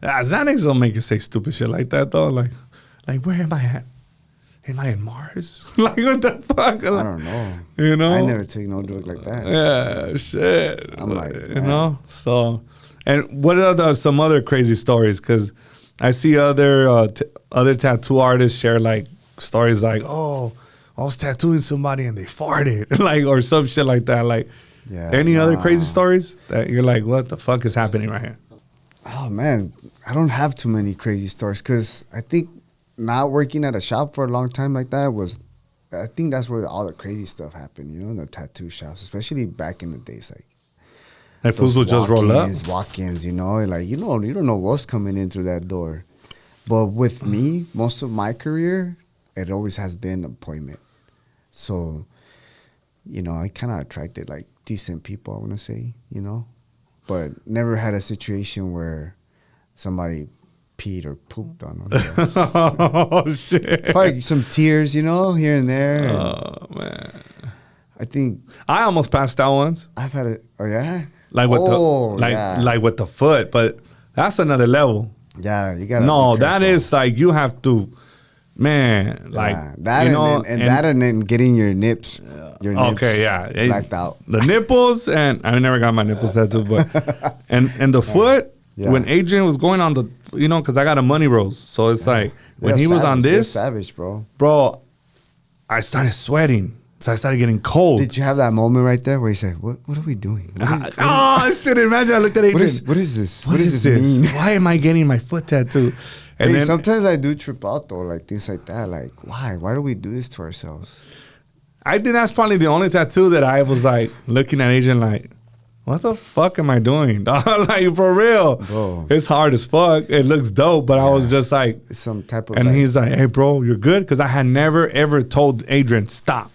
[SPEAKER 1] Xanax don't make you say stupid shit like that, though. Like where am I at? Am I in Mars? Like, what the fuck?
[SPEAKER 4] I don't know.
[SPEAKER 1] You know?
[SPEAKER 4] I never take no drug like that.
[SPEAKER 1] Yeah, shit.
[SPEAKER 4] I'm like,
[SPEAKER 1] you know? So, and what are some other crazy stories? Because I see other tattoo artists share, like, stories like, oh, I was tattooing somebody and they farted. Like, or some shit like that. Like, any other crazy stories that you're like, what the fuck is happening right here?
[SPEAKER 4] Oh, man. I don't have too many crazy stories because I think not working at a shop for a long time like that I think that's where all the crazy stuff happened, you know, in the tattoo shops, especially back in the days.
[SPEAKER 1] Like fools will just roll up?
[SPEAKER 4] Walk-ins, you know, like, you don't know what's coming in through that door. But with me, most of my career, it always has been appointment. So, you know, I kind of attracted, like, decent people, I want to say, you know. But never had a situation where somebody peed or pooped on them.
[SPEAKER 1] Oh, shit.
[SPEAKER 4] Probably some tears, you know, here and there.
[SPEAKER 1] Oh, man.
[SPEAKER 4] I think
[SPEAKER 1] I almost passed out once.
[SPEAKER 4] I've had it. Oh, yeah?
[SPEAKER 1] Like with like with the foot, but that's another level.
[SPEAKER 4] Yeah, you gotta.
[SPEAKER 1] No, that is like you have to, man. Like
[SPEAKER 4] that, you know, and then getting your nips. Your nips blacked out.
[SPEAKER 1] The nipples, and I never got my nipples tattooed, but and the foot. Yeah. When Adrian was going on the, you know, because I got a money rose, so it's like when he was on this,
[SPEAKER 4] savage, bro.
[SPEAKER 1] I started sweating. So I started getting cold.
[SPEAKER 4] Did you have that moment right there where you said, "What are we doing?"
[SPEAKER 1] Shit! Imagine I looked at Adrian.
[SPEAKER 4] What is this? What does this mean?
[SPEAKER 1] Why am I getting my foot tattooed? And
[SPEAKER 4] then sometimes I do trip out though, like things like that. Like, why? Why do we do this to ourselves?
[SPEAKER 1] I think that's probably the only tattoo that I was like looking at Adrian like, what the fuck am I doing? Like, for real. Bro. It's hard as fuck. It looks dope, but I was just like,
[SPEAKER 4] it's some type of.
[SPEAKER 1] And he's like, hey, bro, you're good? Because I had never, ever told Adrian, stop.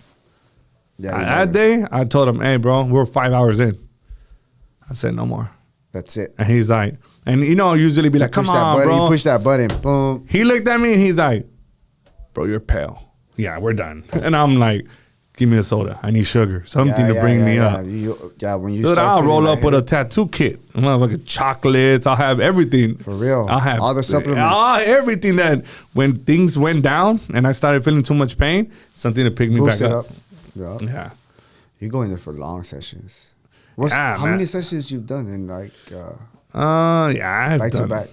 [SPEAKER 1] Yeah, that day, I told him, hey, bro, we're 5 hours in. I said, no more.
[SPEAKER 4] That's it.
[SPEAKER 1] And he's like, and you know, usually be like, come on, bro.
[SPEAKER 4] You push that button. Boom.
[SPEAKER 1] He looked at me and he's like, bro, you're pale. Yeah, we're done. And I'm like, Give me a soda. I need sugar. Something to bring me up.
[SPEAKER 4] When you
[SPEAKER 1] Dude,
[SPEAKER 4] start
[SPEAKER 1] I'll roll
[SPEAKER 4] feeling
[SPEAKER 1] up with a tattoo kit. I'm motherfucking chocolates. I'll have everything.
[SPEAKER 4] For real.
[SPEAKER 1] I'll have
[SPEAKER 4] all the supplements.
[SPEAKER 1] Everything that when things went down and I started feeling too much pain, something to pick me
[SPEAKER 4] Boost
[SPEAKER 1] back
[SPEAKER 4] it
[SPEAKER 1] up.
[SPEAKER 4] Yeah. You go in there for long sessions. How
[SPEAKER 1] man.
[SPEAKER 4] many sessions you've done in like?
[SPEAKER 1] I've
[SPEAKER 4] back
[SPEAKER 1] done
[SPEAKER 4] to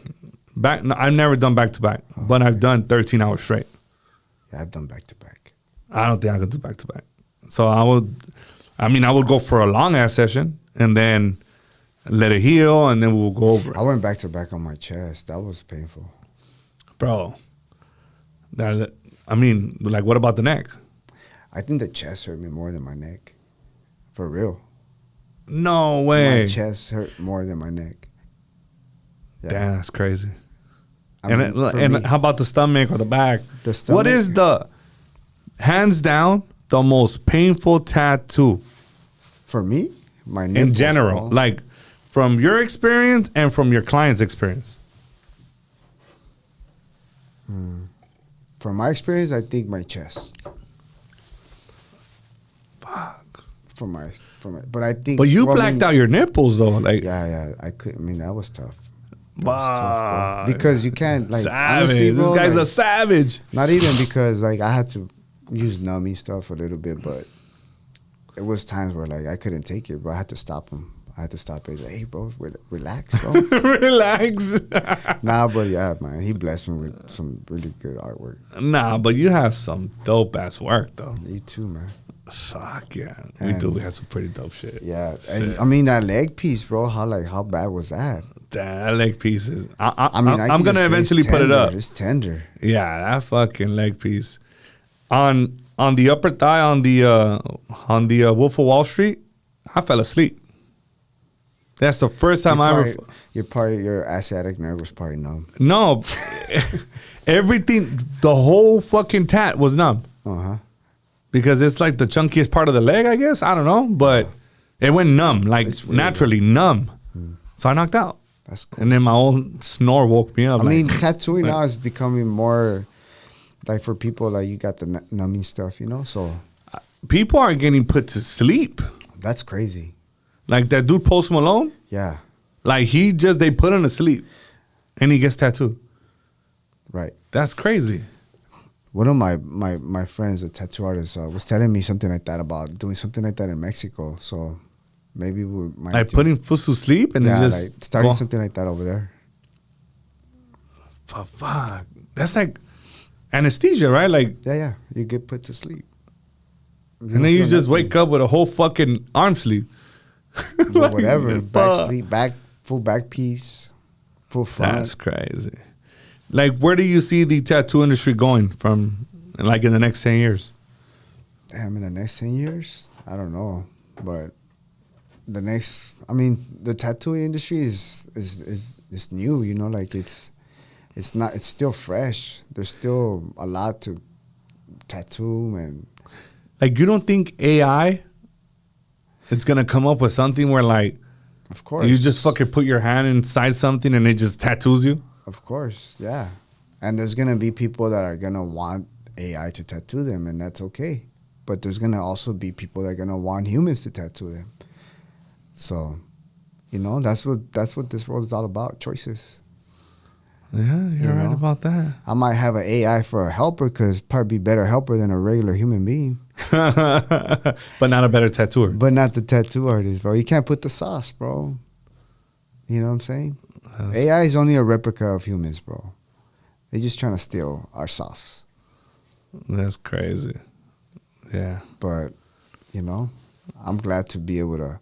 [SPEAKER 1] back. No, I've never done back to back, but I've done 13 hours straight.
[SPEAKER 4] Yeah, I've done back to back.
[SPEAKER 1] I don't think I could do back to back. So I would go for a long ass session and then let it heal, and then we'll go over it.
[SPEAKER 4] I went back to back on my chest. That was painful,
[SPEAKER 1] Bro. What about the neck?
[SPEAKER 4] I think the chest hurt me more than my neck. For real.
[SPEAKER 1] No way.
[SPEAKER 4] My chest hurt more than my neck. Yeah.
[SPEAKER 1] Damn, that's crazy.
[SPEAKER 4] And
[SPEAKER 1] how about the stomach or the back?
[SPEAKER 4] The stomach.
[SPEAKER 1] What is hands down, the most painful tattoo?
[SPEAKER 4] For me? My nipples,
[SPEAKER 1] in general.
[SPEAKER 4] bro.
[SPEAKER 1] Like, from your experience and from your client's experience.
[SPEAKER 4] From my experience, I think my chest.
[SPEAKER 1] Fuck.
[SPEAKER 4] But I think.
[SPEAKER 1] But you blacked out your nipples, though. Like,
[SPEAKER 4] Yeah. I could. I mean, that was tough.
[SPEAKER 1] Wow.
[SPEAKER 4] Because you can't, like,
[SPEAKER 1] savage.
[SPEAKER 4] honestly, bro,
[SPEAKER 1] This guy's
[SPEAKER 4] like,
[SPEAKER 1] a savage.
[SPEAKER 4] Not even because, like, I had to use numbing stuff a little bit, but it was times where, like, I couldn't take it, bro. I had to stop him. I had to stop it. Like, hey, bro, relax, bro.
[SPEAKER 1] Relax.
[SPEAKER 4] Nah, but yeah, man, he blessed me with some really good artwork.
[SPEAKER 1] Nah, but you have some dope ass work, though.
[SPEAKER 4] You too, man.
[SPEAKER 1] Fuck yeah.
[SPEAKER 4] And
[SPEAKER 1] We have some pretty dope shit.
[SPEAKER 4] Yeah,
[SPEAKER 1] Shit.
[SPEAKER 4] and I mean that leg piece, bro. How bad was that?
[SPEAKER 1] That leg piece is.
[SPEAKER 4] I mean,
[SPEAKER 1] I'm gonna eventually put it up.
[SPEAKER 4] It's tender.
[SPEAKER 1] Yeah, that fucking leg piece on the upper thigh on the Wolf of Wall Street. I fell asleep. That's the first time
[SPEAKER 4] Your asiatic nerve was probably numb.
[SPEAKER 1] No, everything. The whole fucking tat was numb. Because it's like the chunkiest part of the leg, I guess. I don't know, but it went numb, like naturally numb. So I knocked out.
[SPEAKER 4] That's cool.
[SPEAKER 1] And then my own snore woke me up.
[SPEAKER 4] I mean, tattooing now is becoming more like for people like you got the numbing stuff, you know. So
[SPEAKER 1] people are getting put to sleep.
[SPEAKER 4] That's crazy.
[SPEAKER 1] Like that dude Post Malone.
[SPEAKER 4] Yeah.
[SPEAKER 1] Like they put him to sleep, and he gets tattooed.
[SPEAKER 4] Right.
[SPEAKER 1] That's crazy.
[SPEAKER 4] One of my friends, a tattoo artist, was telling me something like that about doing something like that in Mexico. So maybe we might
[SPEAKER 1] Like putting fools to sleep and then just
[SPEAKER 4] like starting something like that over there.
[SPEAKER 1] Fuck. That's like anesthesia, right? Like
[SPEAKER 4] Yeah. You get put to sleep.
[SPEAKER 1] And then you just wake up with a whole fucking arm sleeve.
[SPEAKER 4] Like, whatever. Back sleep, full back piece, full front.
[SPEAKER 1] That's crazy. Like, where do you see the tattoo industry going from, like, in the next 10 years?
[SPEAKER 4] Damn, in the next 10 years? I don't know. But the tattoo industry is new, you know, like it's still fresh. There's still a lot to tattoo and.
[SPEAKER 1] Like, you don't think AI is going to come up with something where, like,
[SPEAKER 4] of course,
[SPEAKER 1] you just fucking put your hand inside something and it just tattoos you?
[SPEAKER 4] Of course, yeah. And there's going to be people that are going to want AI to tattoo them, and that's okay. But there's going to also be people that are going to want humans to tattoo them. So, you know, that's what this world is all about, choices.
[SPEAKER 1] Yeah, you're right about that.
[SPEAKER 4] I might have an AI for a helper because probably be better helper than a regular human being.
[SPEAKER 1] But not a better tattooer.
[SPEAKER 4] But not the tattoo artist, bro. You can't put the sauce, bro. You know what I'm saying? AI is only a replica of humans, bro. They're just trying to steal our sauce.
[SPEAKER 1] That's crazy. Yeah.
[SPEAKER 4] But, you know, I'm glad to be able to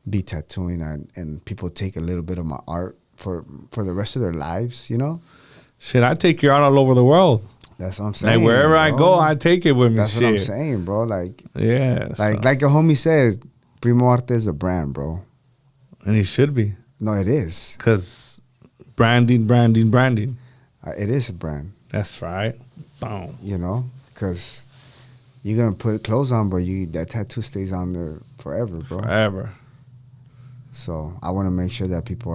[SPEAKER 4] be tattooing and people take a little bit of my art for the rest of their lives, you know?
[SPEAKER 1] Shit, I take your art all over the world.
[SPEAKER 4] That's what I'm saying.
[SPEAKER 1] Like, wherever
[SPEAKER 4] bro.
[SPEAKER 1] I go, I take it with me.
[SPEAKER 4] That's what I'm saying, bro. Like,
[SPEAKER 1] yeah.
[SPEAKER 4] Like a homie said, Primo Arte is a brand, bro.
[SPEAKER 1] And it should be.
[SPEAKER 4] No, it is.
[SPEAKER 1] Because branding.
[SPEAKER 4] It is a brand.
[SPEAKER 1] That's right. Boom.
[SPEAKER 4] You know? Because you're going to put clothes on, but that tattoo stays on there forever, bro.
[SPEAKER 1] Forever.
[SPEAKER 4] So I want to make sure that people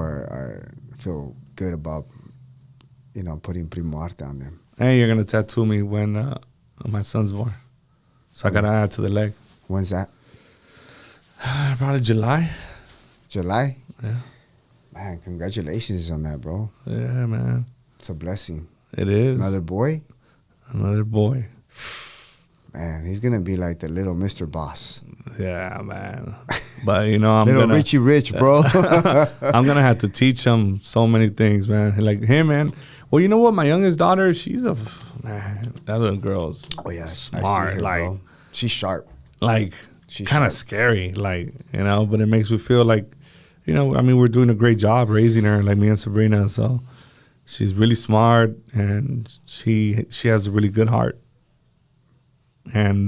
[SPEAKER 4] feel good about, you know, putting Primo Arte on them.
[SPEAKER 1] And you're going to tattoo me when my son's born. So I got to add to the leg.
[SPEAKER 4] When's that?
[SPEAKER 1] Probably July.
[SPEAKER 4] July?
[SPEAKER 1] Yeah.
[SPEAKER 4] Man, congratulations on that, bro.
[SPEAKER 1] Yeah, man.
[SPEAKER 4] It's a blessing.
[SPEAKER 1] It is.
[SPEAKER 4] Another boy?
[SPEAKER 1] Another boy.
[SPEAKER 4] Man, he's going to be like the little Mr. Boss.
[SPEAKER 1] Yeah, man. But, you know, I'm
[SPEAKER 4] little
[SPEAKER 1] gonna,
[SPEAKER 4] Richie Rich, bro.
[SPEAKER 1] I'm going to have to teach him so many things, man. Like him, man. Well, you know what? My youngest daughter, she's man, that little girl's smart.
[SPEAKER 4] I see her,
[SPEAKER 1] like,
[SPEAKER 4] bro. She's sharp.
[SPEAKER 1] Like, kind of scary. Like, you know, but it makes me feel like, you know, I mean, we're doing a great job raising her, like me and Sabrina. So she's really smart, and she has a really good heart. And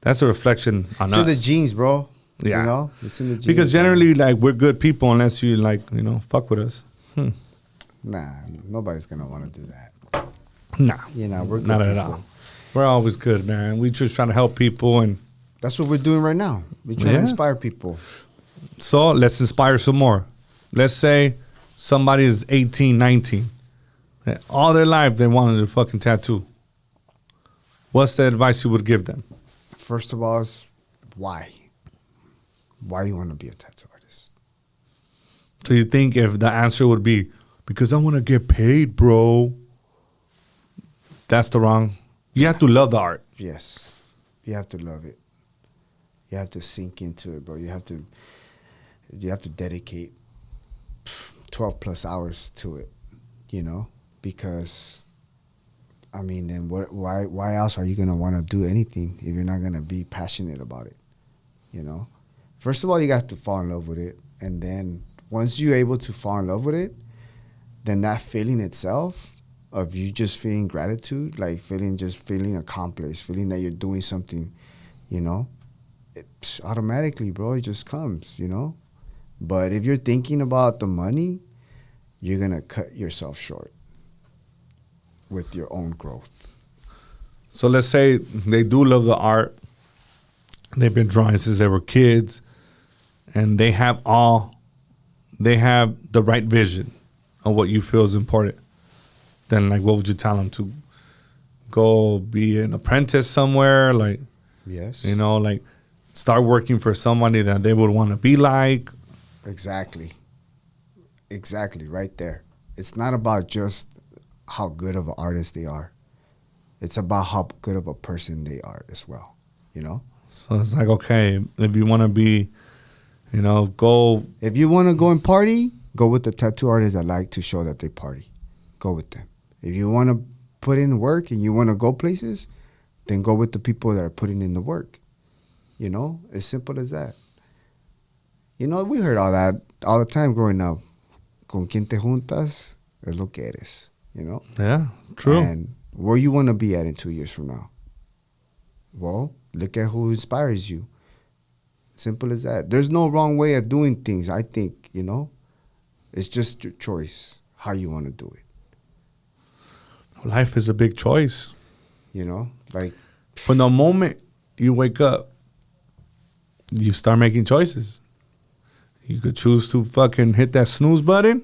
[SPEAKER 1] that's a reflection on us.
[SPEAKER 4] It's in the genes, bro.
[SPEAKER 1] Yeah.
[SPEAKER 4] You know? It's in the genes.
[SPEAKER 1] Because generally, like, we're good people unless you, like, you know, fuck with us.
[SPEAKER 4] Nah, nobody's going to want to do that.
[SPEAKER 1] Nah.
[SPEAKER 4] You know, we're good
[SPEAKER 1] Not
[SPEAKER 4] people.
[SPEAKER 1] at all. We're always good, man. We just trying to help people. And
[SPEAKER 4] that's what we're doing right now. We're trying to inspire people.
[SPEAKER 1] So let's inspire some more. Let's say somebody is 18, 19. All their life they wanted a fucking tattoo. What's the advice you would give them?
[SPEAKER 4] First of all, is why? Why you want to be a tattoo artist?
[SPEAKER 1] So you think if the answer would be, because I want to get paid, bro. That's the wrong. You have to love the art.
[SPEAKER 4] Yes. You have to love it. You have to sink into it, bro. You have to dedicate 12 plus hours to it, you know, because, I mean, then why else are you going to want to do anything if you're not going to be passionate about it, you know? First of all, you got to fall in love with it. And then once you're able to fall in love with it, then that feeling itself of you just feeling gratitude, like feeling accomplished, feeling that you're doing something, you know, it automatically, bro, it just comes, you know? But if you're thinking about the money, you're going to cut yourself short with your own growth.
[SPEAKER 1] So let's say they do love the art. They've been drawing since they were kids, and they have the right vision of what you feel is important. Then, like, what would you tell them? To go be an apprentice somewhere? Like,
[SPEAKER 4] yes,
[SPEAKER 1] you know, like, start working for somebody that they would want to be like?
[SPEAKER 4] Exactly, right there. It's not about just how good of an artist they are. It's about how good of a person they are as well, you know?
[SPEAKER 1] So it's like, okay, if you want to be, you know, go.
[SPEAKER 4] If you want to go and party, go with the tattoo artists that like to show that they party. Go with them. If you want to put in work and you want to go places, then go with the people that are putting in the work. You know, as simple as that. You know, we heard all that all the time growing up. Con quien te juntas es lo que eres, you know?
[SPEAKER 1] Yeah, true.
[SPEAKER 4] And where you want to be at in 2 years from now? Well, look at who inspires you. Simple as that. There's no wrong way of doing things, I think, you know? It's just your choice, how you want to do it.
[SPEAKER 1] Life is a big choice.
[SPEAKER 4] You know? Like,
[SPEAKER 1] from the moment you wake up, you start making choices. You could choose to fucking hit that snooze button.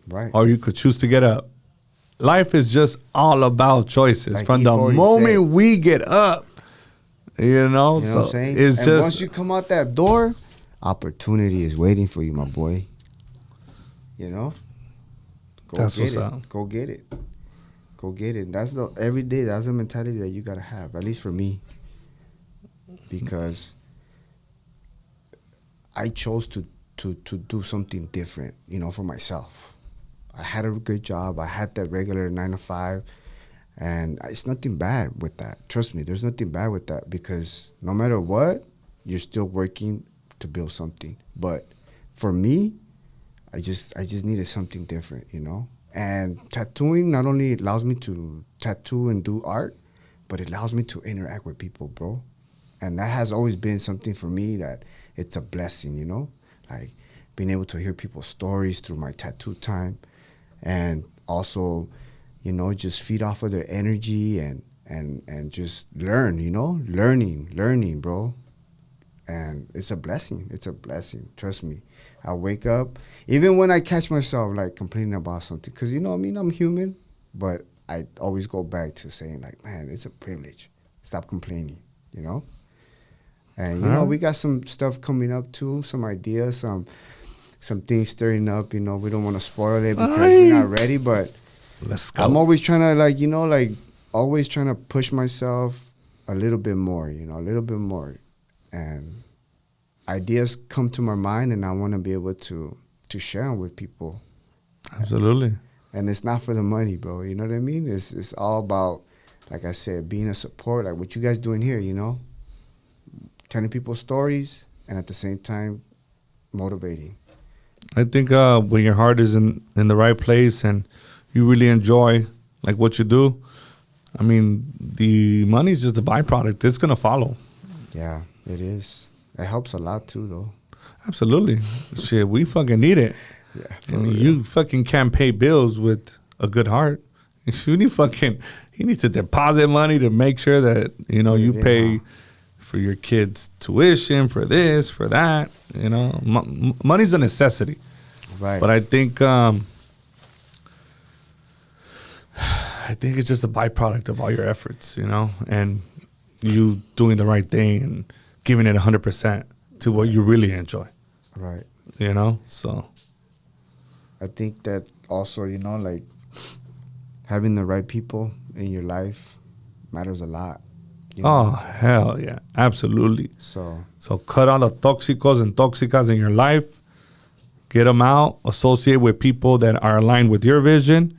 [SPEAKER 4] Right.
[SPEAKER 1] Or you could choose to get up. Life is just all about choices.
[SPEAKER 4] Like
[SPEAKER 1] from the moment we get up, you know?
[SPEAKER 4] You know what I'm saying?
[SPEAKER 1] It's
[SPEAKER 4] and
[SPEAKER 1] just,
[SPEAKER 4] once you come out that door, opportunity is waiting for you, my boy. You know?
[SPEAKER 1] That's what's up.
[SPEAKER 4] Go get it. Go get it. That's every day, that's the mentality that you got to have, at least for me. Because I chose to do something different, you know, for myself. I had a good job. I had that regular 9 to 5. And it's nothing bad with that. Trust me, there's nothing bad with that, because no matter what, you're still working to build something. But for me, I just needed something different, you know? And tattooing not only allows me to tattoo and do art, but it allows me to interact with people, bro. And that has always been something for me that it's a blessing, you know? Like being able to hear people's stories through my tattoo time, and also, you know, just feed off of their energy and just learn, you know? Learning, bro. And it's a blessing. It's a blessing. Trust me. I wake up, even when I catch myself like complaining about something, because, you know what I mean, I'm human, but I always go back to saying like, man, it's a privilege. stop complaining, you know? And, you know, we got some stuff coming up, too, some ideas, some things stirring up, you know. We don't want to spoil it because we're not ready, but
[SPEAKER 1] let's go.
[SPEAKER 4] I'm always trying to, like, you know, like, always trying to push myself a little bit more, you know, a little bit more. And ideas come to my mind, and I want to be able to share them with people.
[SPEAKER 1] Absolutely.
[SPEAKER 4] And it's not for the money, bro. You know what I mean? It's all about, like I said, being a support, like what you guys doing here, you know? Telling people stories and at the same time motivating.
[SPEAKER 1] I think when your heart is in the right place and you really enjoy like what you do, I mean, the money is just a byproduct. It's going to follow.
[SPEAKER 4] Yeah, it is. It helps a lot too, though.
[SPEAKER 1] Absolutely. Shit, we fucking need it.
[SPEAKER 4] Yeah,
[SPEAKER 1] I mean, you fucking can't pay bills with a good heart. You need to deposit money to make sure that, you know, you pay for your kids' tuition, for this, for that. You know, money's a necessity.
[SPEAKER 4] Right.
[SPEAKER 1] But I think it's just a byproduct of all your efforts, you know, and you doing the right thing and giving it 100% to what you really enjoy.
[SPEAKER 4] Right.
[SPEAKER 1] You know, so.
[SPEAKER 4] I think that also, you know, like having the right people in your life matters a lot. You know?
[SPEAKER 1] Oh, hell yeah. Absolutely.
[SPEAKER 4] So
[SPEAKER 1] cut all the toxicos and toxicas in your life. Get them out. Associate with people that are aligned with your vision.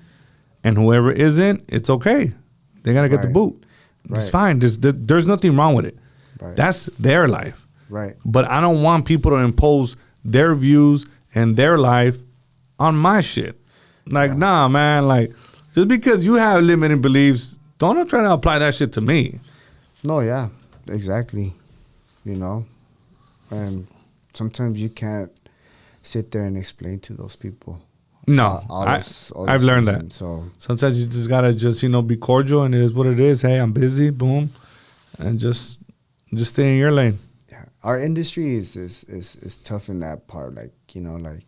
[SPEAKER 1] And whoever isn't, it's okay. They got to get the boot. It's fine. There's nothing wrong with it.
[SPEAKER 4] Right.
[SPEAKER 1] That's their life.
[SPEAKER 4] Right.
[SPEAKER 1] But I don't want people to impose their views and their life on my shit. Like, nah, man. Like, just because you have limiting beliefs, don't try to apply that shit to me.
[SPEAKER 4] No, yeah, exactly. You know, and sometimes you can't sit there and explain to those people.
[SPEAKER 1] No, I've learned that.
[SPEAKER 4] So
[SPEAKER 1] sometimes you just gotta be cordial, and it is what it is. Hey, I'm busy. Boom, and just stay in your lane.
[SPEAKER 4] Yeah, our industry is tough in that part. Like, you know, like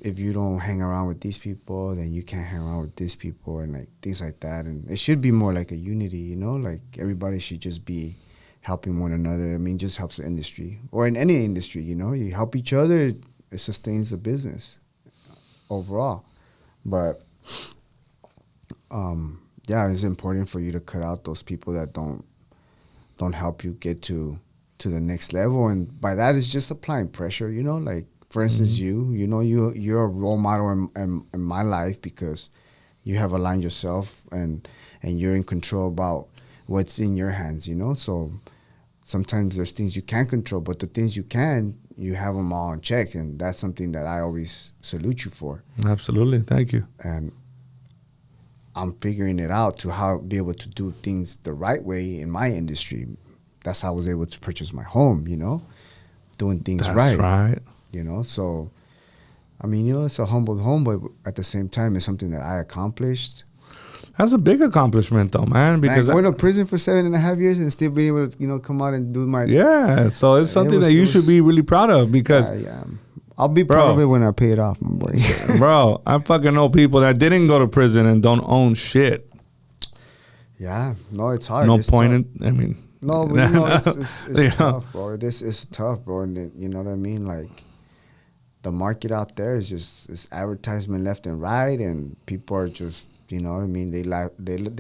[SPEAKER 4] if you don't hang around with these people, then you can't hang around with these people, and like things like that. And it should be more like a unity. You know, like everybody should just be helping one another. I mean, just helps the industry, or in any industry. You know, you help each other, it sustains the business overall. But yeah, it's important for you to cut out those people that don't help you get to the next level. And by that, it's just applying pressure, you know, like for instance, you know, you're a role model in my life because you have aligned yourself and you're in control about what's in your hands, you know. So sometimes there's things you can't control, but the things you can, you have them all in check, and that's something that I always salute you for.
[SPEAKER 1] Absolutely, thank you.
[SPEAKER 4] And I'm figuring it out to how be able to do things the right way in my industry. That's how I was able to purchase my home, you know, doing things right.
[SPEAKER 1] That's right.
[SPEAKER 4] You know, so, I mean, you know, it's a humble home, but at the same time, it's something that I accomplished.
[SPEAKER 1] That's a big accomplishment, though, man. Because
[SPEAKER 4] going to prison for 7.5 years and still being able to, you know, come out and do my...
[SPEAKER 1] Yeah, so it's something that you should be really proud of because...
[SPEAKER 4] Yeah. I'll be proud of it when I pay it off, my boy.
[SPEAKER 1] Bro, I fucking know people that didn't go to prison and don't own shit.
[SPEAKER 4] Yeah, no, it's hard.
[SPEAKER 1] No
[SPEAKER 4] it's
[SPEAKER 1] point
[SPEAKER 4] tough.
[SPEAKER 1] in... I mean...
[SPEAKER 4] No, but you know, it's tough, bro. It's tough, bro. And you know what I mean? Like, the market out there is just it's advertisement left and right, and people are just, you know what I mean? They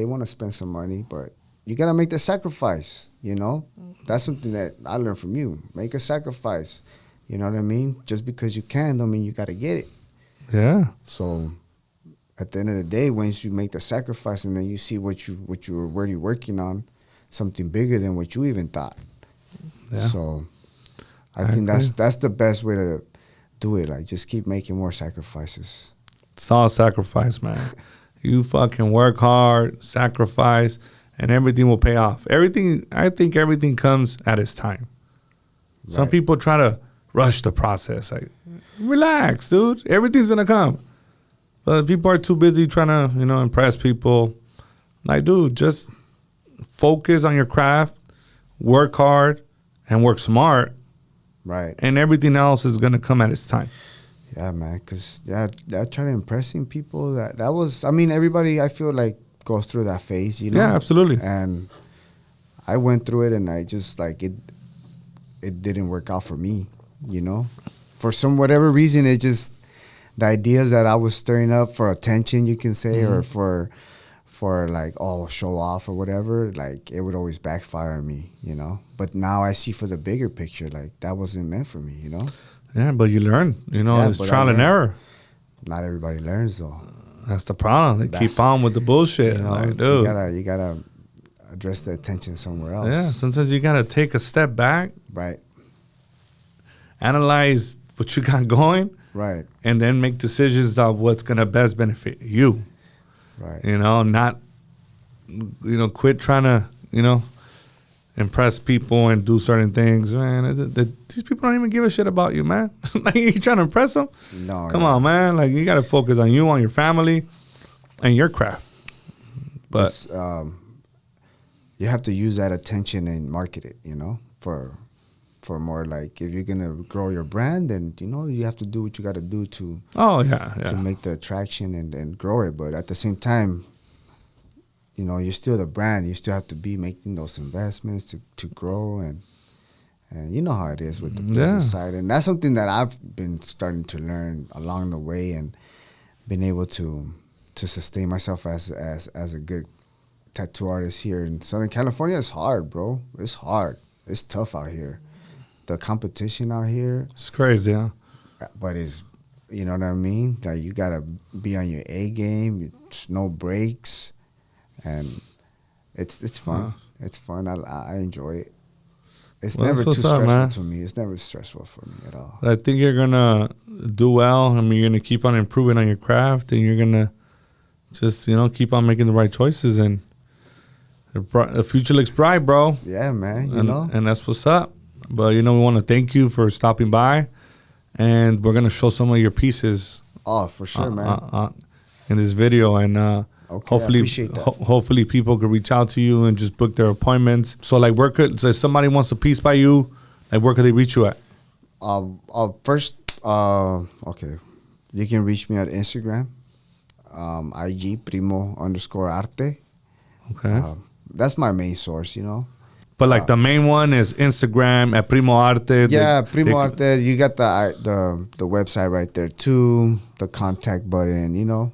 [SPEAKER 4] want to spend some money, but you got to make the sacrifice, you know? That's something that I learned from you. Make a sacrifice. You know what I mean? Just because you can don't mean you got to get it.
[SPEAKER 1] Yeah.
[SPEAKER 4] So at the end of the day, once you make the sacrifice and then you see what you're already working on, something bigger than what you even thought. Yeah. So I think that's the best way to do it. Like, just keep making more sacrifices.
[SPEAKER 1] It's all sacrifice, man. You fucking work hard, sacrifice, and everything will pay off. I think everything comes at its time. Right. Some people try to rush the process. Like, relax, dude. Everything's gonna come. But people are too busy trying to, you know, impress people. Like, dude, just focus on your craft, work hard, and work smart.
[SPEAKER 4] Right.
[SPEAKER 1] And everything else is gonna come at its time.
[SPEAKER 4] Yeah, man. Because trying to impressing people. That was. I mean, everybody. I feel like goes through that phase, you know.
[SPEAKER 1] Yeah, absolutely.
[SPEAKER 4] And I went through it, and I just like it. It didn't work out for me, you know. For some whatever reason, it just the ideas that I was stirring up for attention, you can say, or for like show off or whatever, like it would always backfire on me, you know. But now I see for the bigger picture, like that wasn't meant for me, you know.
[SPEAKER 1] Yeah, but you learn, you know. It's trial and error.
[SPEAKER 4] Not everybody learns though.
[SPEAKER 1] That's the problem. They keep on with the bullshit.
[SPEAKER 4] You know,
[SPEAKER 1] like, dude,
[SPEAKER 4] you gotta address the attention somewhere else.
[SPEAKER 1] Yeah, sometimes you gotta take a step back,
[SPEAKER 4] right?
[SPEAKER 1] Analyze what you got going,
[SPEAKER 4] right,
[SPEAKER 1] and then make decisions of what's gonna best benefit you.
[SPEAKER 4] Right.
[SPEAKER 1] You know, not quit trying to impress people and do certain things, man. These people don't even give a shit about you, man. Like, you trying to impress them?
[SPEAKER 4] No.
[SPEAKER 1] Come on, man. Like, you got to focus on you, on your family, and your craft. But
[SPEAKER 4] you have to use that attention and market it, you know, for more like if you're going to grow your brand, then, you know, you have to do what you got to do to make the attraction and grow it. But at the same time, you know, you're still the brand. You still have to be making those investments to grow, and you know how it is with the business side. And that's something that I've been starting to learn along the way, and been able to sustain myself as a good tattoo artist here in Southern California. It's hard, bro. It's hard. It's tough out here. The competition out here,
[SPEAKER 1] it's crazy, huh?
[SPEAKER 4] But it's, you know what I mean? Like, you gotta be on your A game. It's no breaks. And it's fun. It's fun. I enjoy it. It's never too stressful to me. It's never stressful for me at all.
[SPEAKER 1] I think you're gonna do well. I mean, you're gonna keep on improving on your craft, and you're gonna just keep on making the right choices, and the future looks bright, bro.
[SPEAKER 4] Yeah, man. You know,
[SPEAKER 1] and that's what's up. But we want to thank you for stopping by, and we're gonna show some of your pieces.
[SPEAKER 4] Oh, for sure, man.
[SPEAKER 1] In this video, and.
[SPEAKER 4] Okay, I appreciate that.
[SPEAKER 1] Hopefully people could reach out to you and just book their appointments. So, like, so if somebody wants a piece by you, like, where could they reach you at?
[SPEAKER 4] First, okay, you can reach me at Instagram, IG Primo _Arte.
[SPEAKER 1] Okay,
[SPEAKER 4] that's my main source, you know.
[SPEAKER 1] But like the main one is Instagram at Primo Arte.
[SPEAKER 4] Yeah, Primo Arte. You got the website right there too. The contact button, you know.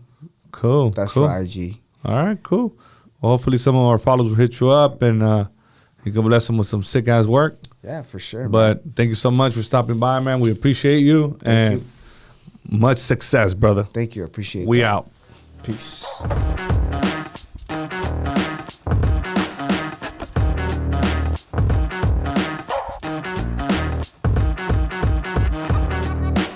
[SPEAKER 1] Cool.
[SPEAKER 4] That's for IG.
[SPEAKER 1] All right, cool. Well, hopefully some of our followers will hit you up, and you can bless them with some sick ass work.
[SPEAKER 4] Yeah, for sure.
[SPEAKER 1] But thank you so much for stopping by, man. We appreciate you. Thank you. Much success, brother.
[SPEAKER 4] Thank you. Appreciate it.
[SPEAKER 1] We out.
[SPEAKER 4] Peace.